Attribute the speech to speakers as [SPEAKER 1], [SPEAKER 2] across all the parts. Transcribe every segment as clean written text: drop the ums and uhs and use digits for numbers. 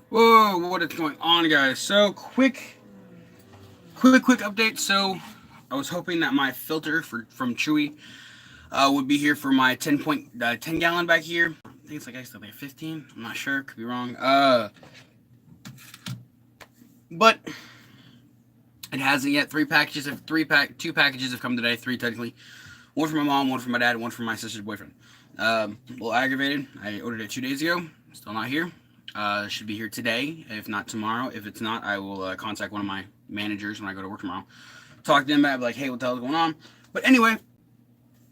[SPEAKER 1] Whoa, what is going on, guys? So, quick update. So, I was hoping that my filter from Chewy would be here for my 10 gallon back here. I think it's like actually 15. I'm not sure. Could be wrong. But it hasn't yet. Two packages have come today. Three technically. One for my mom, one for my dad, and one for my sister's boyfriend. A little aggravated. I ordered it 2 days ago. Still not here. Should be here today, if not tomorrow. If it's not, I will contact one of my managers when I go to work tomorrow. Talk to them about like, hey, what the hell is going on? But anyway,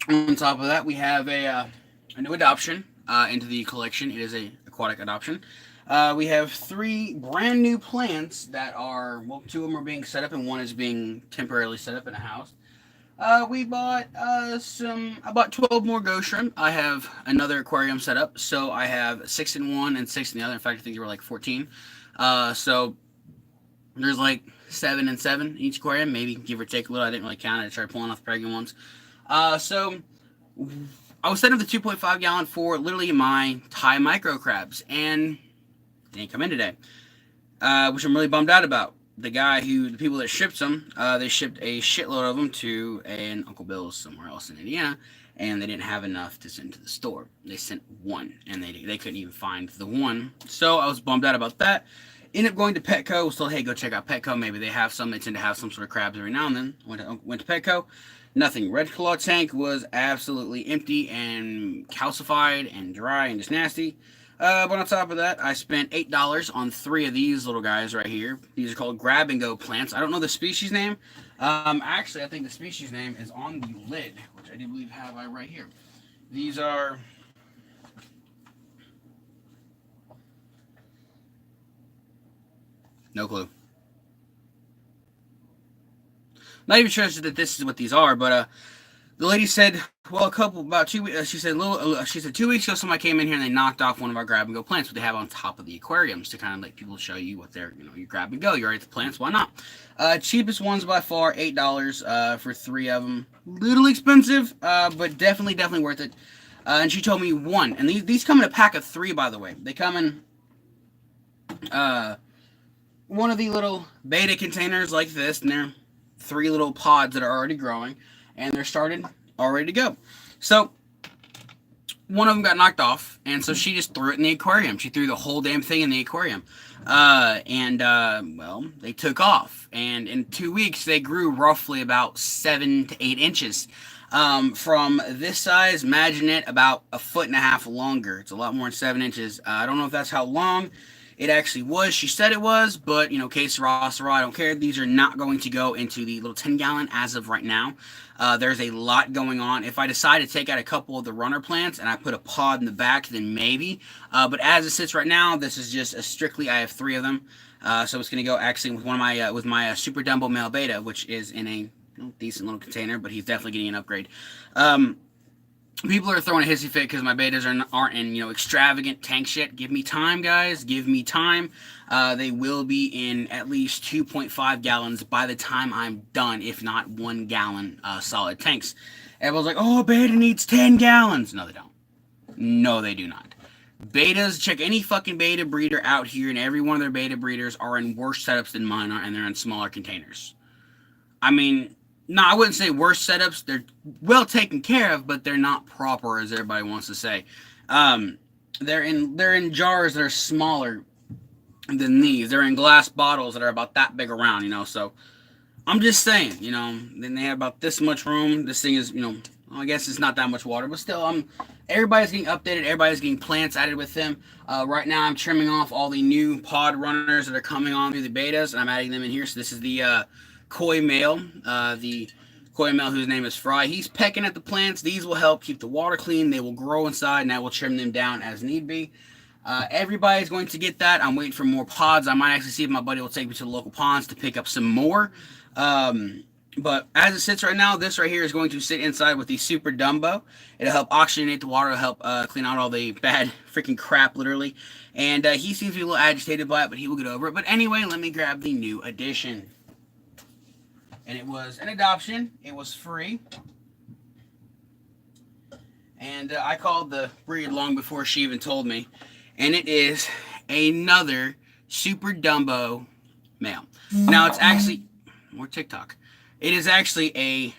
[SPEAKER 1] on top of that, we have a new adoption into the collection. It is a aquatic adoption. We have three brand new plants that are, well, two of them are being set up and one is being temporarily set up in a house. We bought I bought 12 more ghost shrimp. I have another aquarium set up, so I have 6 in one and 6 in the other. In fact, I think there were like 14. So there's like 7 and 7 in each aquarium, maybe give or take a little. I didn't really count it. I tried pulling off the pregnant ones. So I was setting up the 2.5 gallon for literally my Thai micro crabs, and they didn't come in today, which I'm really bummed out about. The people that shipped them, they shipped a shitload of them to an Uncle Bill's somewhere else in Indiana, and they didn't have enough to send to the store. They sent one, and they couldn't even find the one. So I was bummed out about that. Ended up going to Petco. Was told, hey, go check out Petco. Maybe they have some. They tend to have some sort of crabs every now and then. Went to Petco. Nothing. Red Claw tank was absolutely empty and calcified and dry and just nasty. But on top of that, I spent $8 on three of these little guys right here. These are called grab and go plants. I don't know the species name. Actually, I think the species name is on the lid, which I do believe have I right here. These are no clue. Not even sure that this is what these are, but the lady said, well, about 2 weeks, she said 2 weeks ago somebody came in here and they knocked off one of our grab and go plants, what they have on top of the aquariums to kind of like people show you what they're, you grab and go. You're right, the plants, why not? Cheapest ones by far, $8 for three of them. Little expensive, but definitely worth it. And she told me one, and these come in a pack of three, by the way. They come in one of the little beta containers like this, and they're three little pods that are already growing, and they're started, all ready to go. So one of them got knocked off, and so she just threw it in the aquarium. She threw the whole damn thing in the aquarium. Well, they took off, and in 2 weeks they grew roughly about 7 to 8 inches. From this size, imagine it about a foot and a half longer. It's a lot more than 7 inches. I don't know if that's how long it actually was. She said it was, but, que sera, sera, I don't care. These are not going to go into the little 10 gallon as of right now. There's a lot going on. If I decide to take out a couple of the runner plants and I put a pod in the back, then maybe. But as it sits right now, this is just strictly, I have three of them. So it's going to go actually with one of my, with my Super Dumbo male beta, which is in a decent little container, but he's definitely getting an upgrade. People are throwing a hissy fit because my betas aren't in, extravagant tank shit. Give me time, guys. Give me time. They will be in at least 2.5 gallons by the time I'm done, if not 1 gallon solid tanks. Everyone's like, oh, beta needs 10 gallons. No, they don't. No, they do not. Betas, check any fucking beta breeder out here, and every one of their beta breeders are in worse setups than mine are, and they're in smaller containers. I mean, no, I wouldn't say worse setups. They're well taken care of, but they're not proper, as everybody wants to say. They're in jars that are smaller than these. They're in glass bottles that are about that big around, So I'm just saying, then they have about this much room. This thing is, I guess it's not that much water, but still, everybody's getting updated. Everybody's getting plants added with them. Right now, I'm trimming off all the new pod runners that are coming on through the betas, and I'm adding them in here. So this is the koi male, whose name is Fry. He's pecking at the plants. These will help keep the water clean. They will grow inside, and I will trim them down as need be. Everybody's going to get that. I'm waiting for more pods. I might actually see if my buddy will take me to the local ponds to pick up some more. But as it sits right now, this right here is going to sit inside with the Super Dumbo. It'll help oxygenate the water. It'll help clean out all the bad freaking crap, literally. And he seems to be a little agitated by it, but he will get over it. But anyway, let me grab the new addition. And it was an adoption. It was free. And I called the breed long before she even told me. And it is another Super Dumbo male. Now it's actually more TikTok. It is actually a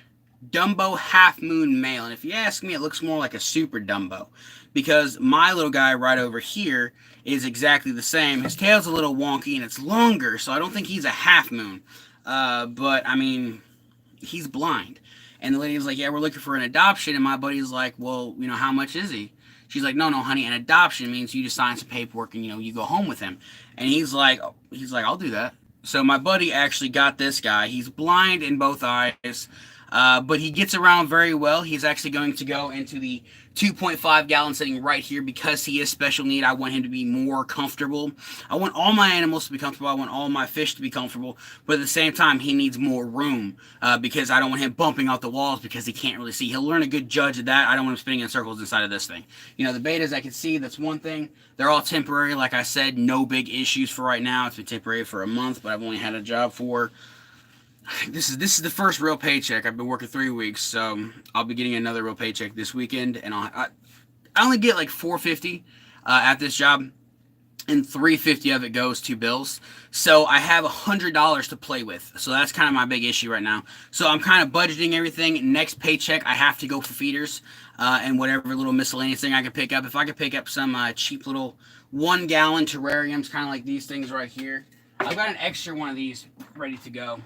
[SPEAKER 1] Dumbo half moon male, and if you ask me, it looks more like a Super Dumbo because my little guy right over here is exactly the same. His tail's a little wonky and it's longer, so I don't think he's a half moon. But I mean, he's blind. And the lady was like, "Yeah, we're looking for an adoption." And my buddy's like, "Well, how much is he?" She's like, "No, honey, an adoption means you just sign some paperwork and you go home with him." And he's like, "I'll do that." So my buddy actually got this guy. He's blind in both eyes, but he gets around very well. He's actually going to go into the 2.5 gallon setting right here because he is special need. I want him to be more comfortable. I want all my animals to be comfortable. I want all my fish to be comfortable. But at the same time, he needs more room because I don't want him bumping out the walls because he can't really see. He'll learn a good judge of that. I don't want him spinning in circles inside of this thing. The betas I can see, that's one thing. They're all temporary. Like I said, no big issues for right now. It's been temporary for a month, but I've only had a job for... This is the first real paycheck. I've been working 3 weeks, so I'll be getting another real paycheck this weekend, and I only get like $450 at this job, and $350 of it goes to bills. So I have $100 to play with. So that's kind of my big issue right now. So I'm kind of budgeting everything. Next paycheck, I have to go for feeders and whatever little miscellaneous thing I can pick up. If I could pick up some cheap little 1 gallon terrariums, kind of like these things right here. I've got an extra one of these ready to go.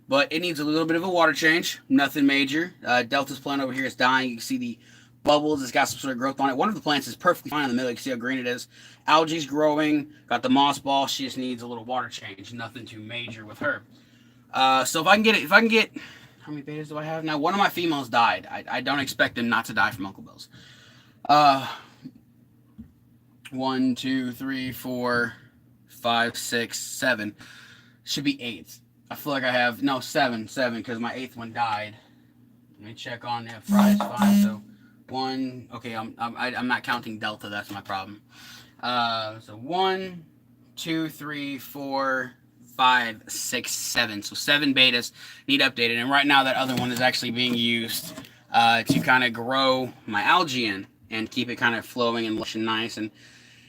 [SPEAKER 1] But it needs a little bit of a water change. Nothing major. Delta's plant over here is dying. You can see the bubbles. It's got some sort of growth on it. One of the plants is perfectly fine in the middle. You can see how green it is. Algae's growing. Got the moss ball. She just needs a little water change. Nothing too major with her. So if I can get, how many betas do I have now? One of my females died. I don't expect them not to die from Uncle Bill's. 1, 2, 3, 4, 5, 6, 7. Should be 8. I feel like I have, no, 7, because my 8th one died. Let me check on that. Fry's fine. So 1, okay, I'm not counting Delta. That's my problem. So 1, 2, 3, 4, 5, 6, 7. So 7 betas need updated. And right now that other one is actually being used to kind of grow my algae in and keep it kind of flowing and looking nice. And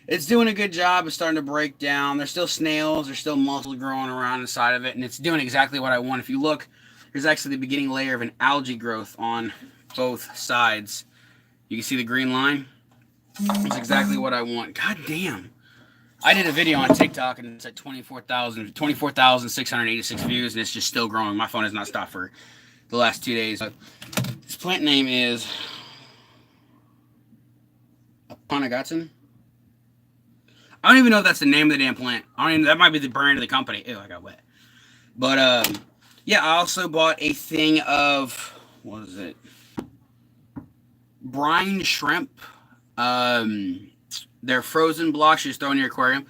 [SPEAKER 1] it's doing a good job. It's starting to break down. There's still snails. There's still mussels growing around inside of it. And it's doing exactly what I want. If you look, there's actually the beginning layer of an algae growth on both sides. You can see the green line. It's exactly what I want. God damn. I did a video on TikTok and it's at 24,686 views. And it's just still growing. My phone has not stopped for the last 2 days. But this plant name is Aponagatsun. I don't even know if that's the name of the damn plant. That might be the brand of the company. Ew, I got wet. But yeah, I also bought a thing of, what is it? Brine shrimp. They're frozen blocks you just throw in your aquarium.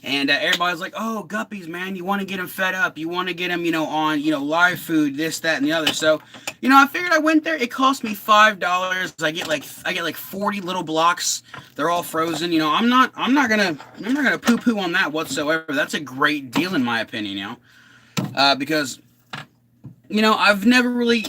[SPEAKER 1] And everybody's like, "Oh, guppies, man, you want to get them fed up. You want to get them, on, live food, this, that, and the other." So, I figured I went there. It cost me $5. I get like 40 little blocks. They're all frozen. I'm not gonna poo-poo on that whatsoever. That's a great deal in my opinion. Because I've never really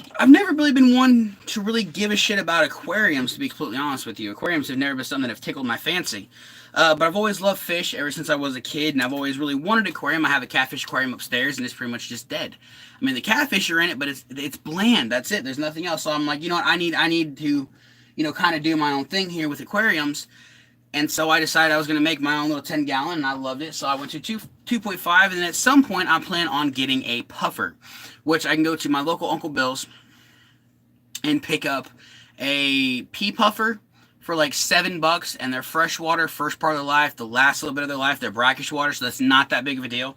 [SPEAKER 1] been one to really give a shit about aquariums, to be completely honest with you. Aquariums have never been something that have tickled my fancy. But I've always loved fish ever since I was a kid, and I've always really wanted an aquarium. I have a catfish aquarium upstairs, and it's pretty much just dead. I mean, the catfish are in it, but it's bland. That's it. There's nothing else. So I'm like, I need to, kind of do my own thing here with aquariums. And so I decided I was going to make my own little 10 gallon, and I loved it. So I went to 2.5, and then at some point I plan on getting a puffer, which I can go to my local Uncle Bill's and pick up a pea puffer for like $7, and they're freshwater, first part of their life, the last little bit of their life, they're brackish water, so that's not that big of a deal.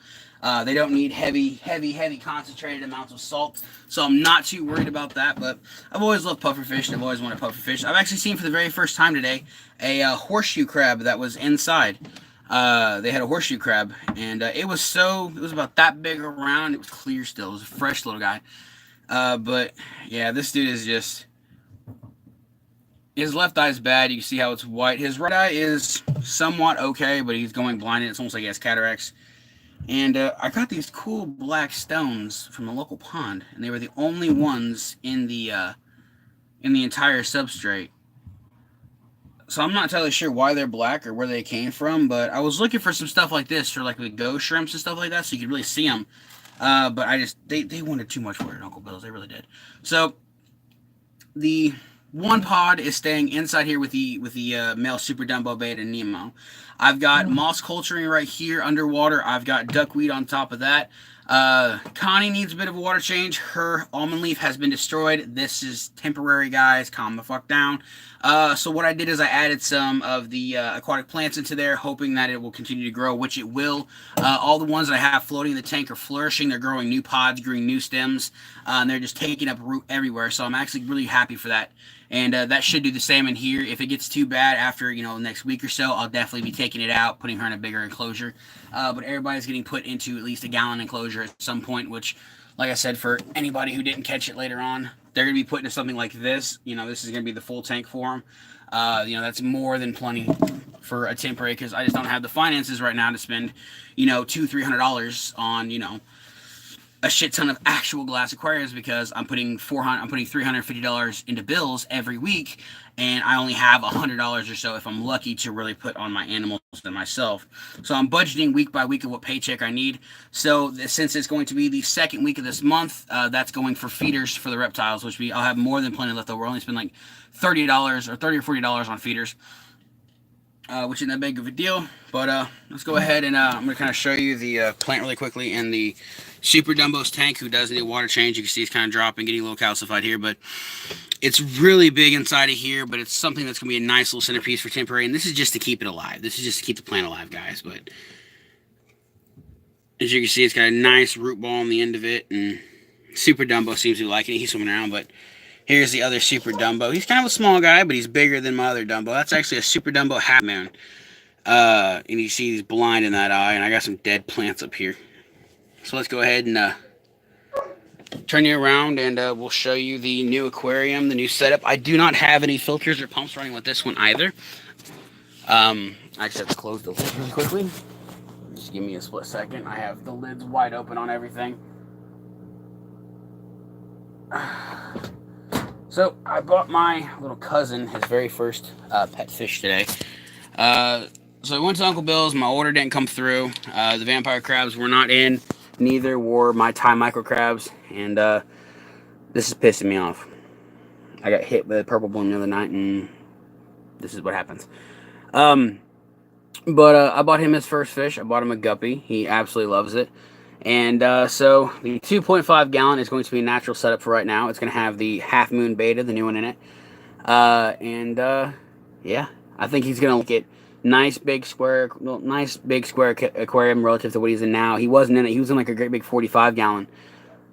[SPEAKER 1] They don't need heavy concentrated amounts of salt, so I'm not too worried about that. But I've always loved pufferfish, and I've always wanted pufferfish. I've actually seen for the very first time today a horseshoe crab that was inside. They had a horseshoe crab, and it was about that big around. It was clear still. It was a fresh little guy. But yeah, this dude is just... His left eye is bad. You can see how it's white. His right eye is somewhat okay, but he's going blind. It's almost like he has cataracts. And I got these cool black stones from the local pond, and they were the only ones in the entire substrate. So I'm not entirely sure why they're black or where they came from, but I was looking for some stuff like this for like the ghost shrimps and stuff like that, so you could really see them. But I just they wanted too much for it, Uncle Bill's. They really did. So the one pod is staying inside here with the male Super Dumbo Beta Nemo. I've got moss culturing right here underwater. I've got duckweed on top of that. Connie needs a bit of a water change. Her almond leaf has been destroyed. This is temporary, guys. Calm the fuck down. So what I did is I added some of the aquatic plants into there, hoping that it will continue to grow, which it will. All the ones that I have floating in the tank are flourishing. They're growing new pods, growing new stems, and they're just taking up root everywhere. So I'm actually really happy for that. And that should do the same in here. If it gets too bad after, the next week or so, I'll definitely be taking it out, putting her in a bigger enclosure. But everybody's getting put into at least a gallon enclosure at some point, which, like I said, for anybody who didn't catch it later on, they're going to be put into something like this. This is going to be the full tank for them. That's more than plenty for a temporary, because I just don't have the finances right now to spend, $200-$300 on, a shit ton of actual glass aquariums, because I'm putting $350 into bills every week, and I only have $100 or so if I'm lucky to really put on my animals and myself. So I'm budgeting week by week of what paycheck I need. So since it's going to be the second week of this month, that's going for feeders for the reptiles, which I'll have more than plenty left over. We'll only spend like $30 or $30 or $40 on feeders. Which isn't that big of a deal, but let's go ahead and I'm going to kind of show you the plant really quickly in the Super Dumbo's tank, who does need a water change. You can see it's kind of dropping, getting a little calcified here, but it's really big inside of here, but it's something that's going to be a nice little centerpiece for temporary, and this is just to keep it alive. This is just to keep the plant alive, guys, but as you can see, it's got a nice root ball on the end of it, and Super Dumbo seems to like it. He's swimming around, but here's the other Super Dumbo. He's kind of a small guy, but he's bigger than my other Dumbo. That's actually a Super Dumbo half moon. And you see he's blind in that eye, and I got some dead plants up here. So let's go ahead and turn you around, and we'll show you the new aquarium, the new setup. I do not have any filters or pumps running with this one either. I just have to close the lid really quickly. Just give me a split second. I have the lids wide open on everything. So I bought my little cousin his very first pet fish today. So I went to Uncle Bill's. My order didn't come through. The vampire crabs were not in. Neither were my Thai micro crabs. And this is pissing me off. I got hit with a purple bloom the other night, and this is what happens. But I bought him his first fish. I bought him a guppy. He absolutely loves it. And so the 2.5 gallon is going to be a natural setup for right now. It's going to have the half moon beta, the new one in it. Yeah, I think he's going to like it. Nice big square aquarium relative to what he's in now. He wasn't in it. He was in like a great big 45 gallon.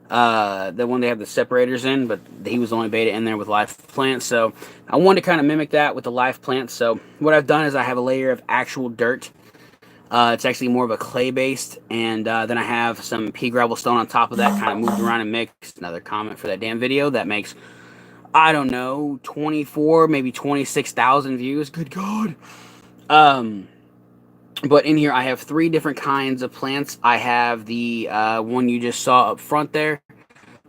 [SPEAKER 1] The one they have the separators in, but he was the only beta in there with live plants. So I wanted to kind of mimic that with the live plants. So what I've done is I have a layer of actual dirt. It's actually more of a clay based, and then I have some pea gravel stone on top of that, kind of moved around and mixed. Another comment for that damn video that makes, I don't know, 24, maybe 26,000 views. Good God. But in here I have 3 different kinds of plants. I have the one you just saw up front there.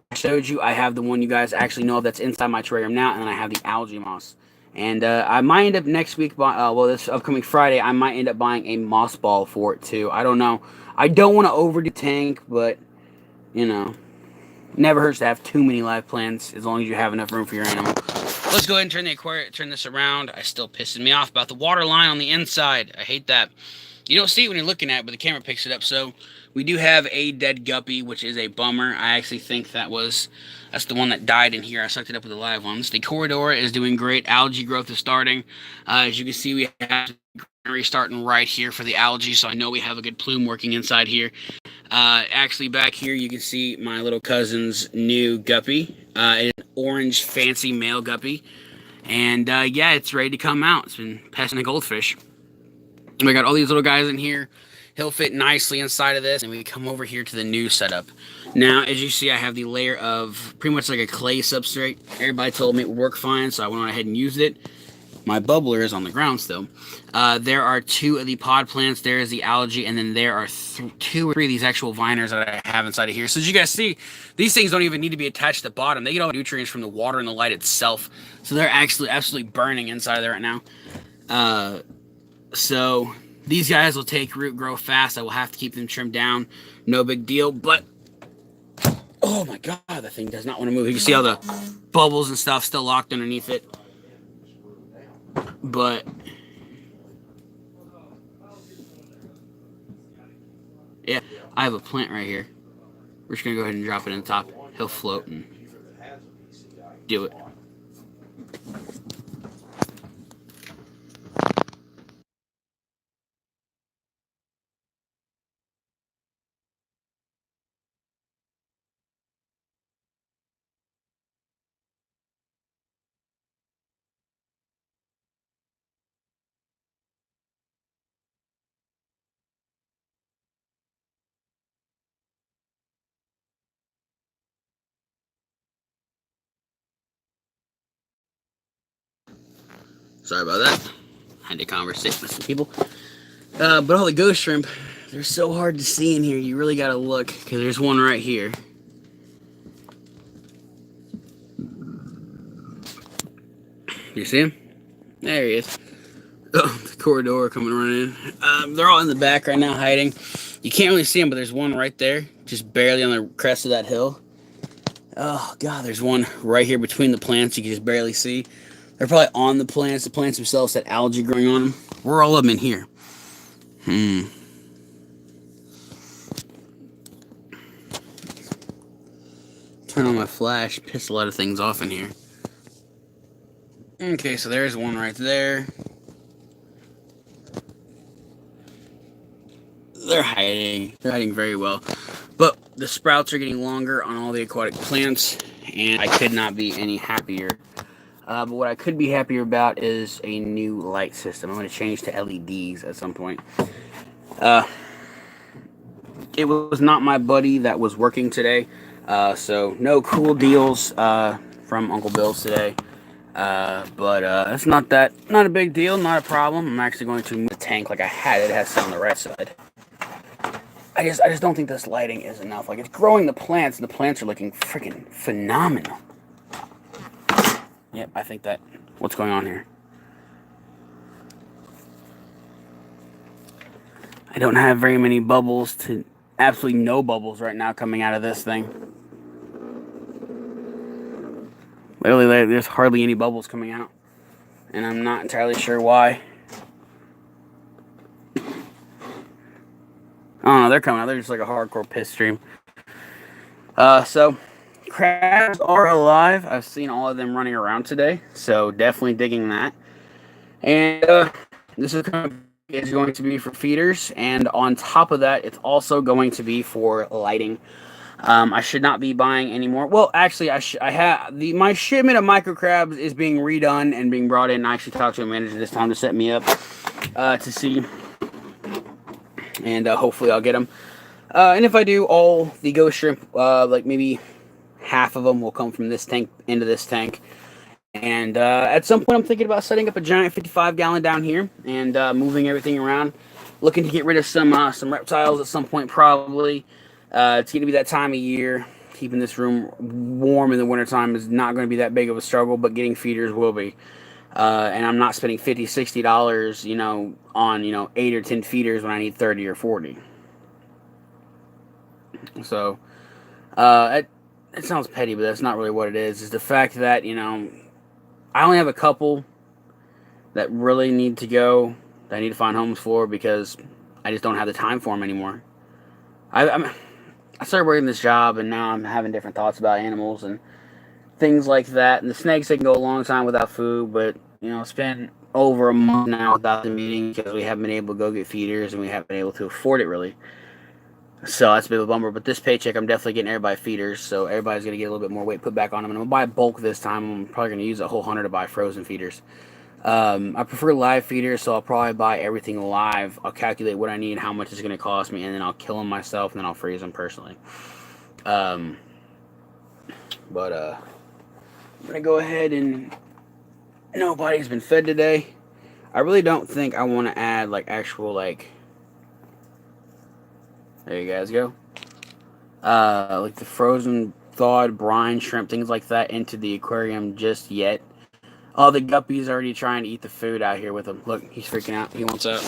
[SPEAKER 1] I showed you. I have the one you guys actually know of that's inside my terrarium now, and then I have the algae moss. And I might end up next week, this upcoming Friday, I might end up buying a moss ball for it too. I don't know. I don't want to overdo tank, but, never hurts to have too many live plants as long as you have enough room for your animal. Let's go ahead and turn this around. It's still pissing me off about the water line on the inside. I hate that. You don't see it when you're looking at it, but the camera picks it up. So we do have a dead guppy, which is a bummer. I actually think that's the one that died in here. I sucked it up with the live ones. The corridor is doing great. Algae growth is starting. As you can see, we have restarting right here for the algae, so I know we have a good plume working inside here. Actually, back here, you can see my little cousin's new guppy. An orange fancy male guppy. And yeah, it's ready to come out. It's been pesting a goldfish. We got all these little guys in here. He'll fit nicely inside of this, and we come over here to the new setup. Now, as you see, I have the layer of pretty much like a clay substrate. Everybody told me it would work fine, so I went on ahead and used it. My bubbler is on the ground still. There are 2 of the pod plants. There is the algae, and then there are 2 or 3 of these actual viners that I have inside of here. So as you guys see, these things don't even need to be attached to the bottom. They get all the nutrients from the water and the light itself. So they're actually absolutely burning inside of there right now. So these guys will take root, grow fast. I will have to keep them trimmed down. No big deal. But oh my god, that thing does not want to move. You can see all the bubbles and stuff still locked underneath it. But yeah, I have a plant right here. We're just gonna go ahead and drop it in the top. He'll float and do it. Sorry about that. Had to conversate with some people. But all the ghost shrimp, they're so hard to see in here. You really gotta look, because there's one right here. You see him? There he is. Oh, the corridor coming running in. They're all in the back right now hiding. You can't really see them, but there's one right there, just barely on the crest of that hill. Oh, God, there's one right here between the plants you can just barely see. They're probably on the plants. The plants themselves had algae growing on them. We're all of them in here. Turn on my flash. Piss a lot of things off in here. Okay, so there's one right there. They're hiding. They're hiding very well. But the sprouts are getting longer on all the aquatic plants, and I could not be any happier. But what I could be happier about is a new light system. I'm going to change to LEDs at some point. It was not my buddy that was working today, so no cool deals from Uncle Bill's today. But it's not a big deal, not a problem. I'm actually going to move the tank like I had it. It has to sit on the right side. I just don't think this lighting is enough. Like, it's growing the plants, and the plants are looking freaking phenomenal. Yep, I think that. What's going on here? I don't have very many bubbles to. Absolutely no bubbles right now coming out of this thing. Literally, there's hardly any bubbles coming out. And I'm not entirely sure why. Oh no, they're coming out. They're just like a hardcore piss stream. So crabs are alive. I've seen all of them running around today, so definitely digging that. And this is going to be for feeders, and on top of that, it's also going to be for lighting. I should not be buying any more. Well, actually, I have my shipment of micro crabs is being redone and being brought in. I actually talked to a manager this time to set me up to see, and hopefully I'll get them. And if I do, all the ghost shrimp, like maybe half of them will come from this tank into this tank. And at some point, I'm thinking about setting up a giant 55-gallon down here and moving everything around. Looking to get rid of some reptiles at some point, probably. It's going to be that time of year. Keeping this room warm in the wintertime is not going to be that big of a struggle, but getting feeders will be. And I'm not spending $50, $60, on 8 or 10 feeders when I need 30 or 40. So, it sounds petty, but that's not really what it is. It's the fact that, I only have a couple that really need to go, that I need to find homes for, because I just don't have the time for them anymore. I started working this job, and now I'm having different thoughts about animals and things like that. And the snakes, they can go a long time without food, but, it's been over a month now without them eating because we haven't been able to go get feeders, and we haven't been able to afford it, really. So that's a bit of a bummer, but this paycheck, I'm definitely getting everybody feeders, so everybody's going to get a little bit more weight put back on them. And I'm going to buy bulk this time. I'm probably going to use a whole 100 to buy frozen feeders. I prefer live feeders, so I'll probably buy everything live. I'll calculate what I need, how much it's going to cost me, and then I'll kill them myself, and then I'll freeze them personally. I'm going to go ahead and... Nobody's been fed today. I really don't think I want to add, actual, there you guys go. The frozen, thawed brine shrimp, things like that into the aquarium just yet. Oh, the guppy's already trying to eat the food out here with him. Look, he's freaking out. He wants out.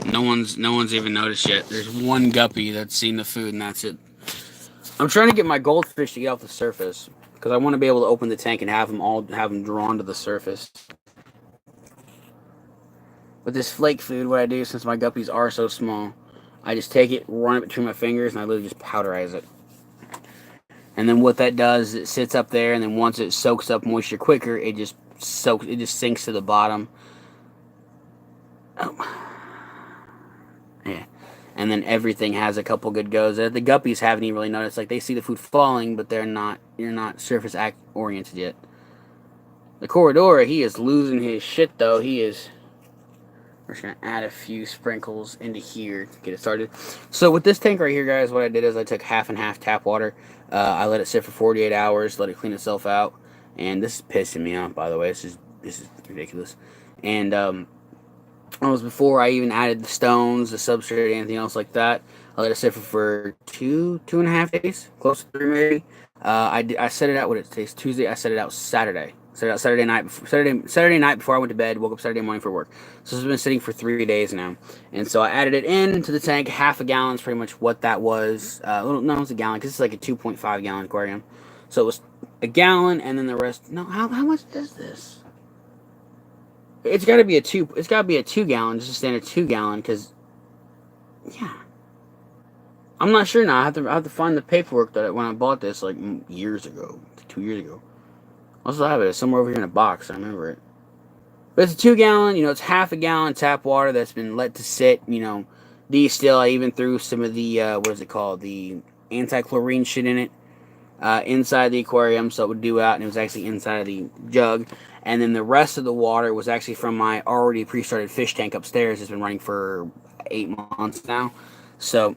[SPEAKER 1] No one's even noticed yet. There's one guppy that's seen the food, and that's it. I'm trying to get my goldfish to get off the surface because I want to be able to open the tank and have them drawn to the surface. With this flake food, what I do, since my guppies are so small, I just take it, run it between my fingers, and I literally just powderize it. And then what that does is it sits up there, and then once it soaks up moisture quicker, it just sinks to the bottom. Oh. Yeah. And then everything has a couple good goes. The guppies haven't even really noticed. Like, they see the food falling, but you're not surface oriented yet. The Corridor, he is losing his shit, though. We're just going to add a few sprinkles into here to get it started. So with this tank right here, guys, what I did is I took half and half tap water. I let it sit for 48 hours, let it clean itself out. And this is pissing me off, by the way. This is ridiculous. And that was before I even added the stones, the substrate, anything else like that. I let it sit for 2.5 days, close to 3 maybe. I set it out. What today's Tuesday. I set it out Saturday. Set it out Saturday night before I went to bed. Woke up Saturday morning for work. So it's been sitting for 3 days now. And so I added it into the tank. Half a gallon is pretty much what that was. No, it's a gallon because it's like a 2.5 gallon aquarium. So it was a gallon, and then the rest. No, how much is this? It's got to be a 2. It's got to be a 2 gallon, just a standard 2 gallon. Because yeah, I'm not sure now. I have to find the paperwork that when I bought this like years ago, 2 years ago. I also have it somewhere over here in a box. I remember it. But it's a 2 gallon. It's half a gallon tap water that's been let to sit. De-still. I even threw some of the what is it called? The anti-chlorine shit in it. Inside the aquarium, so it would dew out, and it was actually inside of the jug. And then the rest of the water was actually from my already pre-started fish tank upstairs. It's been running for 8 months now. So,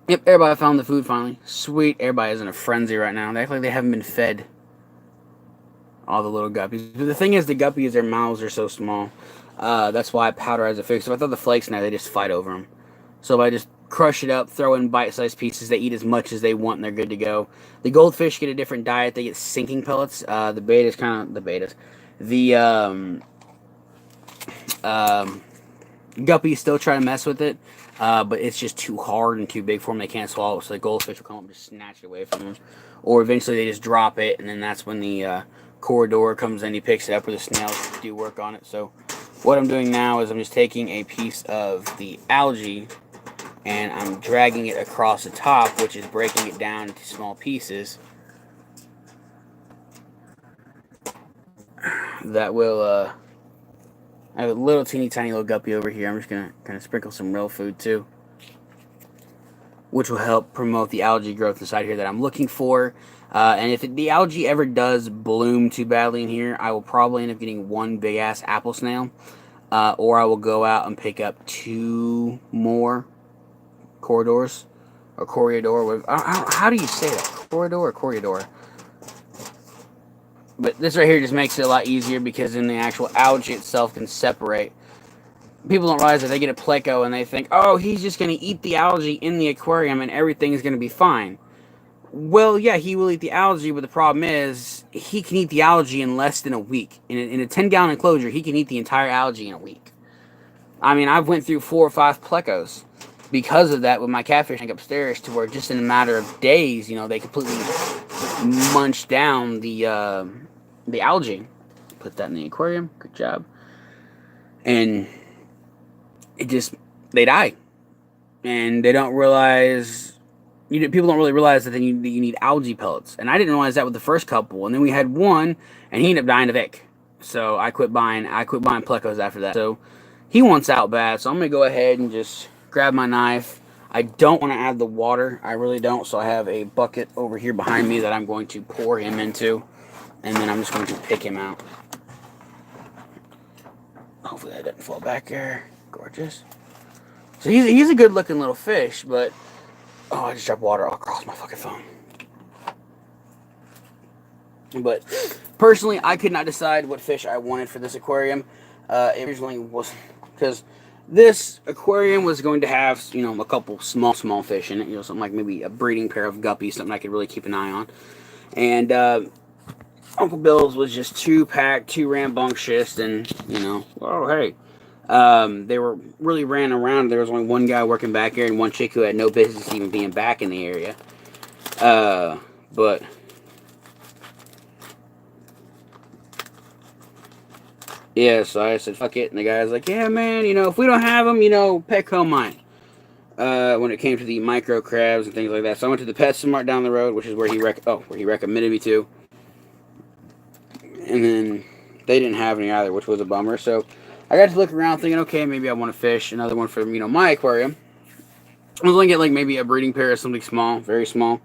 [SPEAKER 1] yep, everybody found the food finally. Sweet, everybody is in a frenzy right now. They act like they haven't been fed. All the little guppies. But the thing is, the guppies, their mouths are so small. That's why I powderize the fish. If I throw the flakes in there, they just fight over them. So if I just crush it up, throw in bite-sized pieces, they eat as much as they want, and they're good to go. The goldfish get a different diet. They get sinking pellets. The guppies still try to mess with it, but it's just too hard and too big for them. They can't swallow it, so the goldfish will come up and just snatch it away from them. Or eventually they just drop it, and then that's when the Corridor comes in, he picks it up, or the snails do work on it. So what I'm doing now is I'm just taking a piece of the algae and I'm dragging it across the top, which is breaking it down into small pieces that will I have a little teeny tiny little guppy over here. I'm just gonna kind of sprinkle some real food too, which will help promote the algae growth inside here that I'm looking for. And if the algae ever does bloom too badly in here, I will probably end up getting one big ass apple snail, or I will go out and pick up 2 more corridors or corridor. How do you say that? Corridor or corridor? But this right here just makes it a lot easier because then the actual algae itself can separate. People don't realize that they get a pleco and they think, oh, he's just going to eat the algae in the aquarium and everything is going to be fine. Well, yeah, he will eat the algae, but the problem is he can eat the algae in less than a week. In a 10-gallon enclosure, he can eat the entire algae in a week. I mean, I've went through 4 or 5 plecos because of that with my catfish tank upstairs, to where just in a matter of days, they completely munch down the algae. Put that in the aquarium. Good job. And they die. And they don't realize, people don't really realize that you need algae pellets. And I didn't realize that with the first couple. And then we had one, and he ended up dying of ick. So I quit buying plecos after that. So he wants out bad. So I'm going to go ahead and just grab my knife. I don't want to add the water. I really don't. So I have a bucket over here behind me that I'm going to pour him into. And then I'm just going to pick him out. Hopefully that doesn't fall back there. Gorgeous. So he's a good looking little fish, but I just dropped water all across my fucking phone. But personally, I could not decide what fish I wanted for this aquarium. It originally was because This aquarium was going to have, a couple small fish in it, something like maybe a breeding pair of guppies, something I could really keep an eye on. And Uncle Bill's was just too packed, too rambunctious, and oh hey, they were really ran around. There was only one guy working back here and one chick who had no business even being back in the area. But yeah, so I said fuck it, and the guy's like, yeah, man, if we don't have them, Petco might. When it came to the micro crabs and things like that, so I went to the PetSmart down the road, which is where he recommended me to, and then they didn't have any either, which was a bummer. So I got to look around, thinking, okay, maybe I want to fish another one for my aquarium. I was going to get like maybe a breeding pair or something small, very small,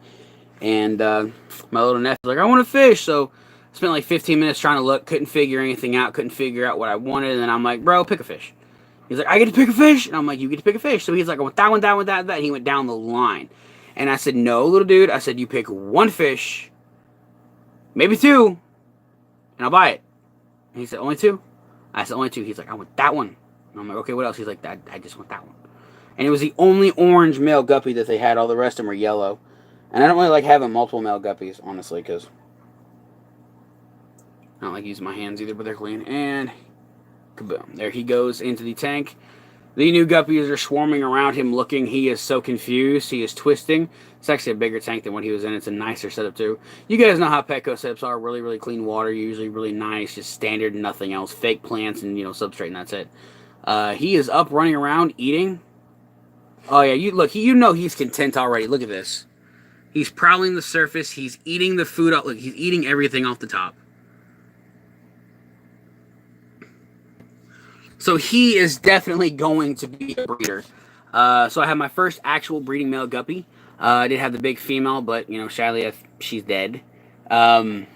[SPEAKER 1] and my little nephew was like, I want to fish, so I spent like 15 minutes trying to look, couldn't figure anything out, couldn't figure out what I wanted, and then I'm like, bro, pick a fish. He's like, I get to pick a fish? And I'm like, you get to pick a fish. So he's like, I want that one, that one, that. And he went down the line. And I said, no, little dude. I said, you pick one fish, maybe two, and I'll buy it. And he said, only two? I said, only two. He's like, I want that one. And I'm like, okay, what else? He's like, I just want that one. And it was the only orange male guppy that they had. All the rest of them were yellow. And I don't really like having multiple male guppies, honestly, because I don't like using my hands either, but they're clean. And kaboom. There he goes into the tank. The new guppies are swarming around him looking. He is so confused. He is twisting. It's actually a bigger tank than what he was in. It's a nicer setup too. You guys know how Petco setups are. Really, really clean water. Usually really nice. Just standard, nothing else. Fake plants and, substrate, and that's it. He is up running around eating. Oh yeah, look, he's content already. Look at this. He's prowling the surface. He's eating the food. Look, he's eating everything off the top. So he is definitely going to be a breeder. So I have my first actual breeding male guppy. I did have the big female, but sadly she's dead. And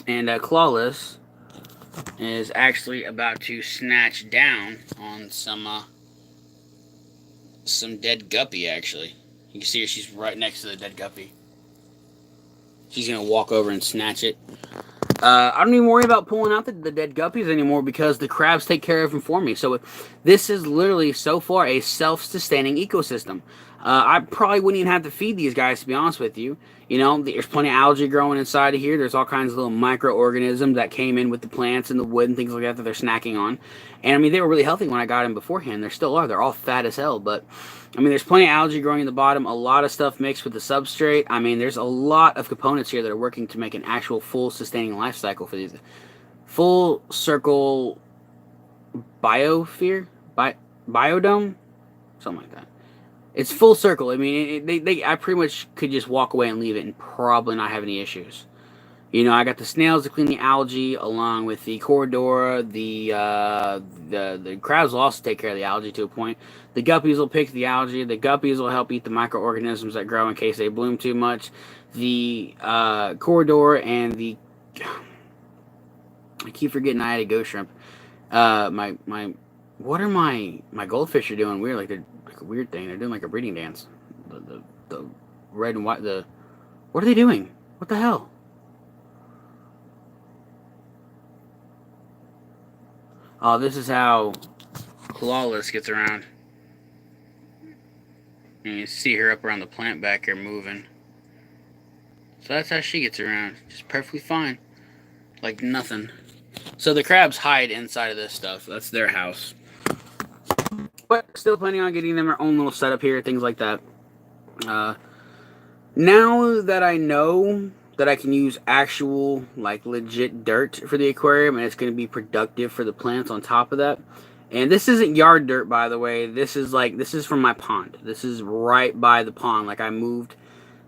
[SPEAKER 1] Clawless is actually about to snatch down on some dead guppy. Actually, you can see her. She's right next to the dead guppy. She's gonna walk over and snatch it. I don't even worry about pulling out the dead guppies anymore because the crabs take care of them for me. So this is literally, so far, a self-sustaining ecosystem. I probably wouldn't even have to feed these guys, to be honest with you. There's plenty of algae growing inside of here. There's all kinds of little microorganisms that came in with the plants and the wood and things like that they're snacking on. And, they were really healthy when I got them beforehand. They still are. They're all fat as hell, but there's plenty of algae growing in the bottom, a lot of stuff mixed with the substrate. There's a lot of components here that are working to make an actual full sustaining life cycle for these. Full circle biodome? Something like that. It's full circle. I pretty much could just walk away and leave it and probably not have any issues. I got the snails to clean the algae, along with the corridor. The crabs will also take care of the algae to a point. The guppies will pick the algae. The guppies will help eat the microorganisms that grow in case they bloom too much. The corridor and the... I keep forgetting I had a ghost shrimp. What are my goldfish are doing weird? They're like a weird thing. They're doing like a breeding dance. The red and white... What are they doing? What the hell? Oh, this is how Clawless gets around. And you see her up around the plant back here moving. So that's how she gets around. Just perfectly fine. Like nothing. So the crabs hide inside of this stuff. That's their house. But still planning on getting them their own little setup here, things like that. Now that I know that I can use actual, legit dirt for the aquarium, and it's going to be productive for the plants on top of that. And this isn't yard dirt, by the way. This is from my pond. This is right by the pond. I moved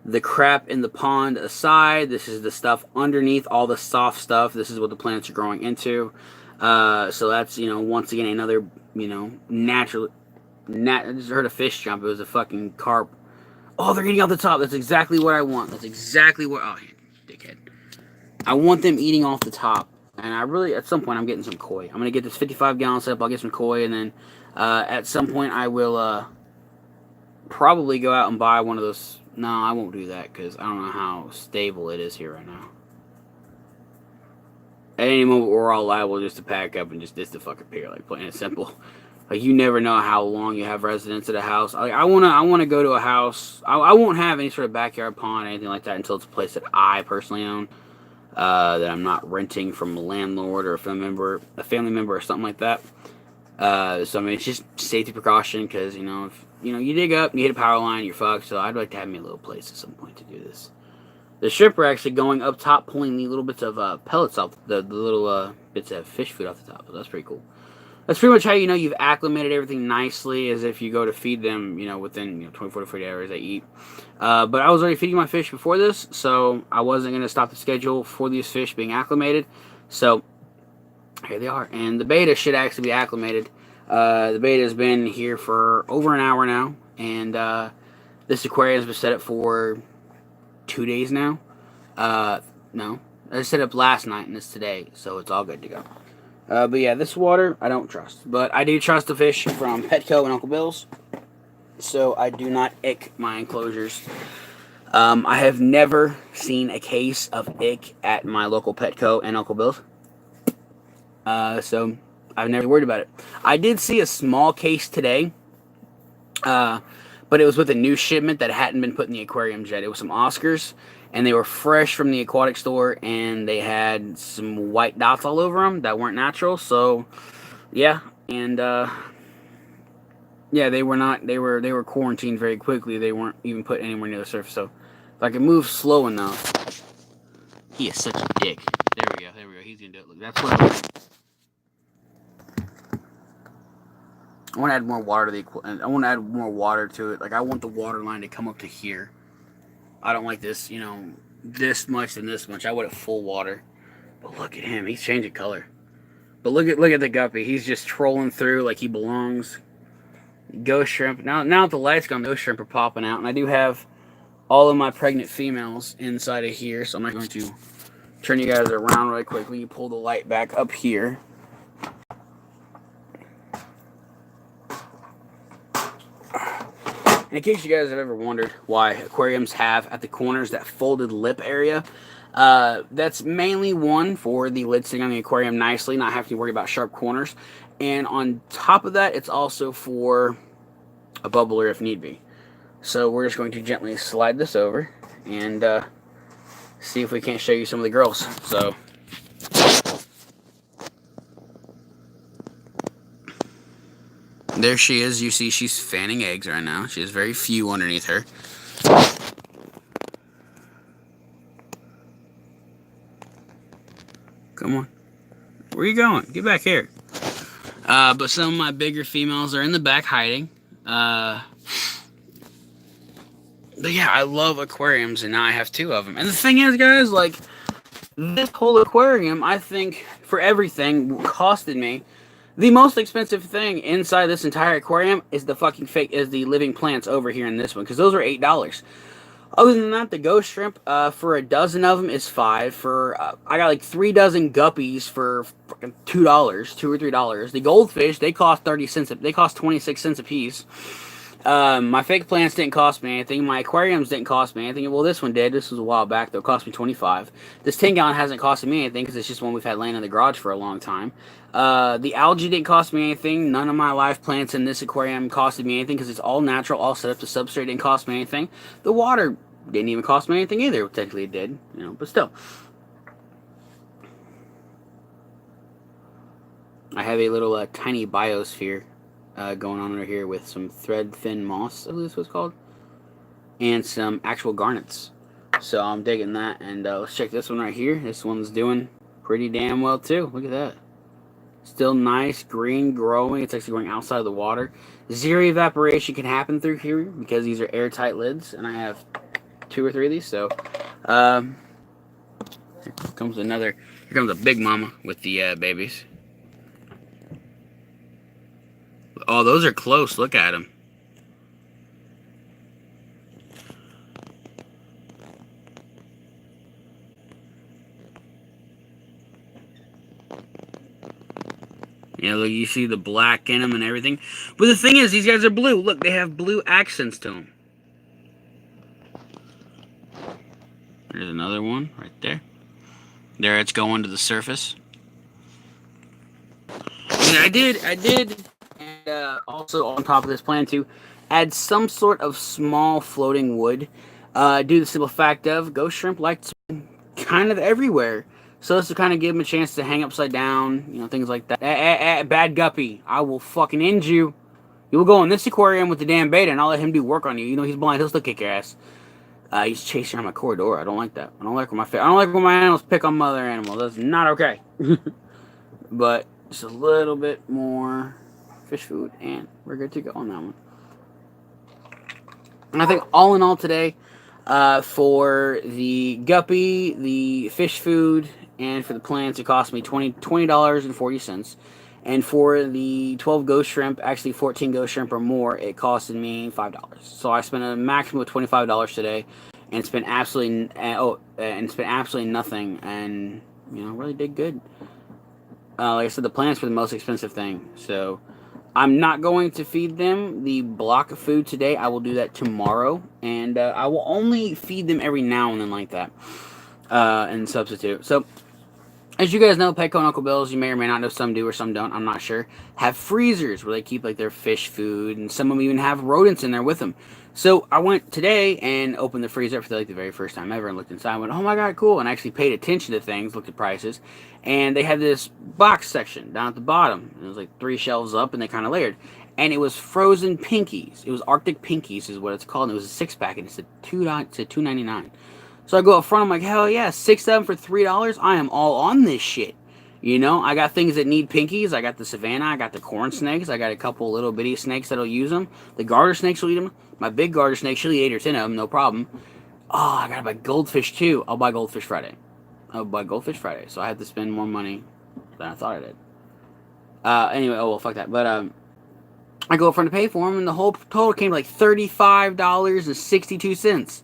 [SPEAKER 1] the crap in the pond aside. This is the stuff underneath, all the soft stuff. This is what the plants are growing into. So that's, once again, another, natural... I just heard a fish jump. It was a fucking carp. Oh, they're eating off the top. That's exactly what I want. That's exactly what... Oh, dickhead. I want them eating off the top. And I really, at some point, I'm getting some koi. I'm going to get this 55-gallon setup. I'll get some koi. And then at some point, I will probably go out and buy one of those. No, I won't do that because I don't know how stable it is here right now. At any moment, we're all liable just to pack up and just to fucking appear, plain and simple. Like, you never know how long you have residence at a house. Like, I wanna go to a house. I won't have any sort of backyard pond or anything like that until it's a place that I personally own. That I'm not renting from a landlord or a family member or something like that. So I mean, it's just safety precaution because if you dig up, you hit a power line, you're fucked. So I'd like to have me a little place at some point to do this. The shrimp are actually going up top, pulling the little bits of pellets off the little bits of fish food off the top. So that's pretty cool. That's pretty much how you've acclimated everything nicely, as if you go to feed them, within 24 to 40 hours they eat. But I was already feeding my fish before this, so I wasn't going to stop the schedule for these fish being acclimated. So here they are, and the beta should actually be acclimated. The beta has been here for over an hour now, and this aquarium has been set up for 2 days now. No, I set up last night, and it's today, so it's all good to go. But yeah, this water I don't trust, but I do trust the fish from Petco and Uncle Bill's, so I do not ick my enclosures. I have never seen a case of ick at my local Petco and Uncle Bill's, so I've never worried about it. I did see a small case today, but it was with a new shipment that hadn't been put in the aquariums yet. It was some Oscars, and they were fresh from the aquatic store, and they had some white dots all over them that weren't natural. So, yeah, and yeah, they were quarantined very quickly. They weren't even put anywhere near the surface. So, if I can move slow enough, he is such a dick. There we go. He's gonna do it. Look, that's what I want to add more water to I want to add more water to it. Like, I want the water line to come up to here. I don't like this, this much and this much. I want it full water. But look at him. He's changing color. But look at the guppy. He's just trolling through like he belongs. Ghost shrimp. Now that the light's gone, ghost shrimp are popping out. And I do have all of my pregnant females inside of here. So I'm not going to turn you guys around really quickly. You pull the light back up here. In case you guys have ever wondered why aquariums have at the corners that folded lip area, that's mainly one for the lid sitting on the aquarium nicely, not having to worry about sharp corners. And on top of that, it's also for a bubbler if need be. So we're just going to gently slide this over and see if we can't show you some of the girls. So there she is. You see she's fanning eggs right now. She has very few underneath her. Come on. Where are you going? Get back here. But some of my bigger females are in the back hiding. But yeah, I love aquariums, and now I have 2 of them. And the thing is, guys, like, this whole aquarium, I think, for everything, costed me. The most expensive thing inside this entire aquarium is the living plants over here in this one, because those are $8. Other than that, the ghost shrimp, for a dozen of them is $5. I got like 3 dozen guppies for $2, $2 or $3. The goldfish, they cost 30 cents. They cost 26 cents a piece. My fake plants didn't cost me anything. My aquariums didn't cost me anything. Well, this one did. This was a while back, though. It cost me $25. This 10-gallon hasn't costed me anything because it's just one we've had laying in the garage for a long time. The algae didn't cost me anything. None of my live plants in this aquarium costed me anything because it's all natural, all set up to substrate. Didn't cost me anything. The water didn't even cost me anything either. Technically, it did, but still. I have a little tiny biosphere going on over here with some thread thin moss, I believe that's what it's called, and some actual garnets. So I'm digging that. And let's check this one right here. This one's doing pretty damn well too. Look at that. Still nice, green, growing. It's actually going outside of the water. Zero evaporation can happen through here because these are airtight lids, and I have 2 or 3 of these. So here comes a big mama with the babies. Oh, those are close. Look at them. Look, you see the black in them and everything. But the thing is, these guys are blue. Look, they have blue accents to them. There's another one right there. There, it's going to the surface. And I did also on top of this plan to add some sort of small floating wood. Due to the simple fact of ghost shrimp like kind of everywhere. So this will kind of give him a chance to hang upside down, things like that. Bad guppy, I will fucking end you. You will go in this aquarium with the damn beta, and I'll let him do work on you. You know he's blind. He'll still kick your ass. He's chasing around my corridor. I don't like that. I don't like when my animals pick on my other animals. That's not okay. But just a little bit more fish food, and we're good to go on that one. And I think all in all today, for the guppy, the fish food, and for the plants, it cost me $20.40. And for the 12 ghost shrimp, actually 14 ghost shrimp or more, it costed me $5. So I spent a maximum of $25 today, and spent absolutely nothing, and really did good. Like I said, the plants were the most expensive thing, so I'm not going to feed them the block of food today. I will do that tomorrow, and I will only feed them every now and then like that, and substitute. So, as you guys know, Petco and Uncle Bill's, you may or may not know, some do or some don't, I'm not sure, have freezers where they keep like their fish food, and some of them even have rodents in there with them. So I went today and opened the freezer for like the very first time ever and looked inside and went, oh my god, cool, and I actually paid attention to things, looked at prices, and they had this box section down at the bottom. It was like 3 shelves up, and they kind of layered. And it was frozen pinkies. It was Arctic pinkies is what it's called, and it was a 6-pack, and it said $2.99. So I go up front, I'm like, hell yeah, 6 of them for $3? I am all on this shit. I got things that need pinkies. I got the savannah, I got the corn snakes, I got a couple little bitty snakes that'll use them. The garter snakes will eat them. My big garter snake, she'll eat 8 or 10 of them, no problem. Oh, I gotta buy goldfish too. I'll buy goldfish Friday. So I have to spend more money than I thought I did. Anyway, oh well, fuck that. But I go up front to pay for them, and the whole total came to like $35.62.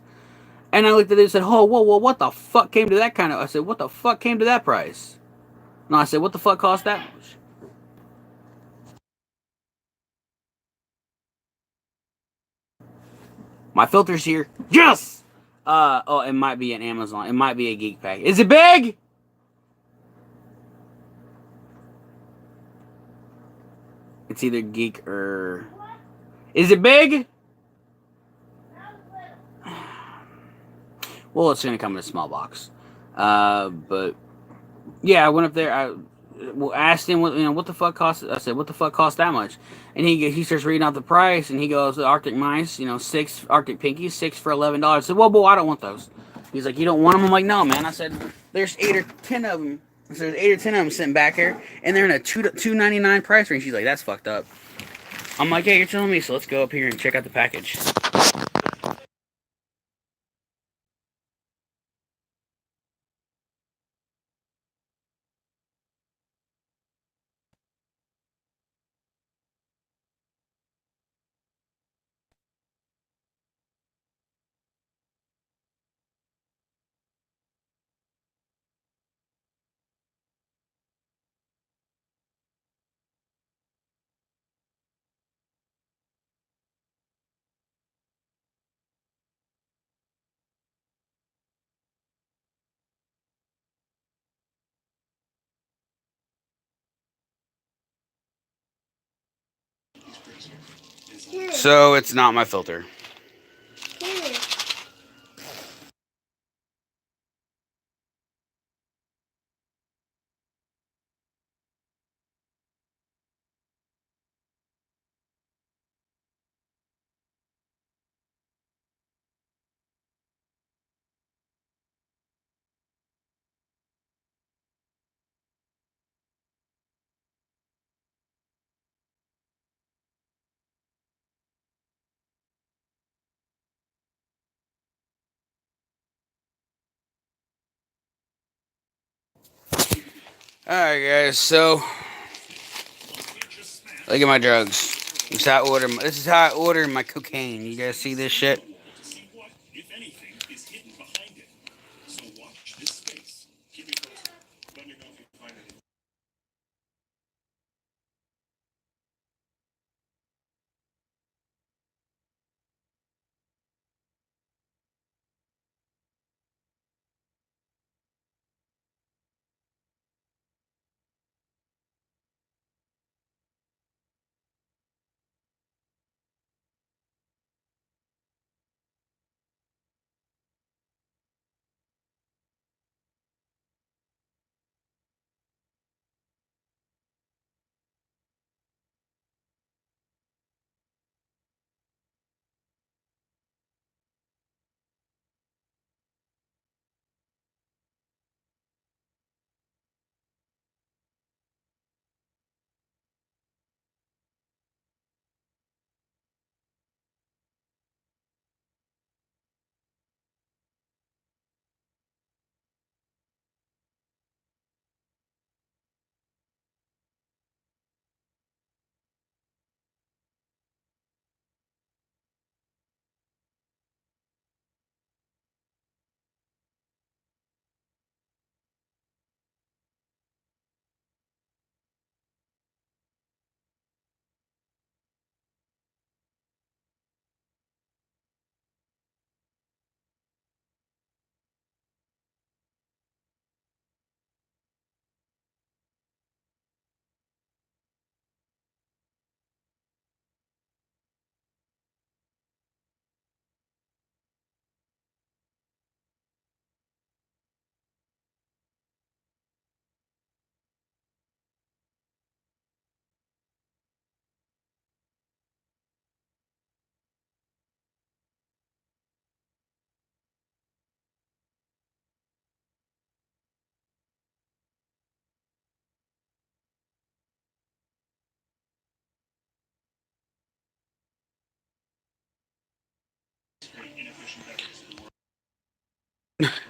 [SPEAKER 1] And I looked at it and said, oh, whoa, what the fuck came to that kind of... I said, what the fuck came to that price? No, I said, what the fuck cost that much? My filter's here. Yes! Oh, it might be an Amazon. It might be a Geek Pack. Is it big? It's either Geek or... Is it big? Well, it's going to come in a small box. But... Yeah, I went up there. I asked him what the fuck cost. I said, what the fuck cost that much? And he starts reading out the price, and he goes, Arctic mice, 6 Arctic pinkies, 6 for $11. I said, well, boy, I don't want those. He's like, you don't want them? I'm like, no, man. I said, there's 8 or 10 of them. I said, there's 8 or 10 of them sitting back here, and they're in a $2.99 price range. She's like, that's fucked up. I'm like, yeah, you're telling me, so let's go up here and check out the package. So it's not my filter. Alright, guys, so look at my drugs. This is how I order my cocaine. You guys see this shit?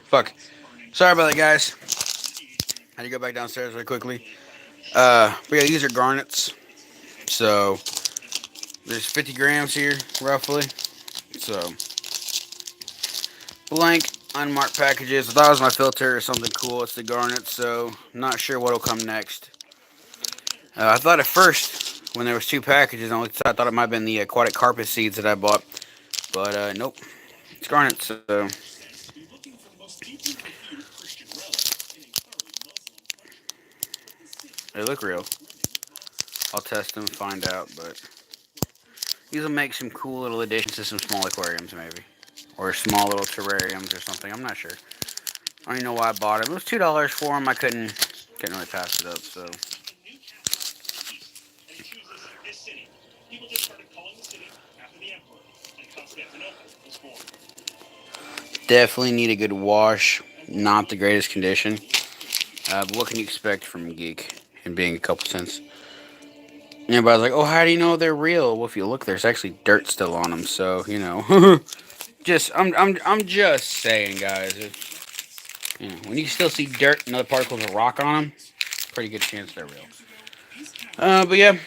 [SPEAKER 1] Fuck. Sorry about that, guys. I had to go back downstairs really quickly. But yeah, these are garnets. So there's 50 grams here, roughly. So blank, unmarked packages. I thought it was my filter or something cool. It's the garnet, so I'm not sure what'll come next. I thought at first, when there was 2 packages, I thought it might have been the aquatic carpet seeds that I bought. But nope, it's garnet, so they look real. I'll test them and find out, but these will make some cool little additions to some small aquariums, maybe. Or small little terrariums or something. I'm not sure. I don't even know why I bought them. It was $2 for them. I couldn't really pass it up, so. Definitely need a good wash. Not the greatest condition. But what can you expect from a geek and being a couple cents? And everybody's like, oh, how do you know they're real? Well, if you look, there's actually dirt still on them, so, you know. I'm just saying, guys. When you still see dirt and other particles of rock on them, pretty good chance they're real. But yeah,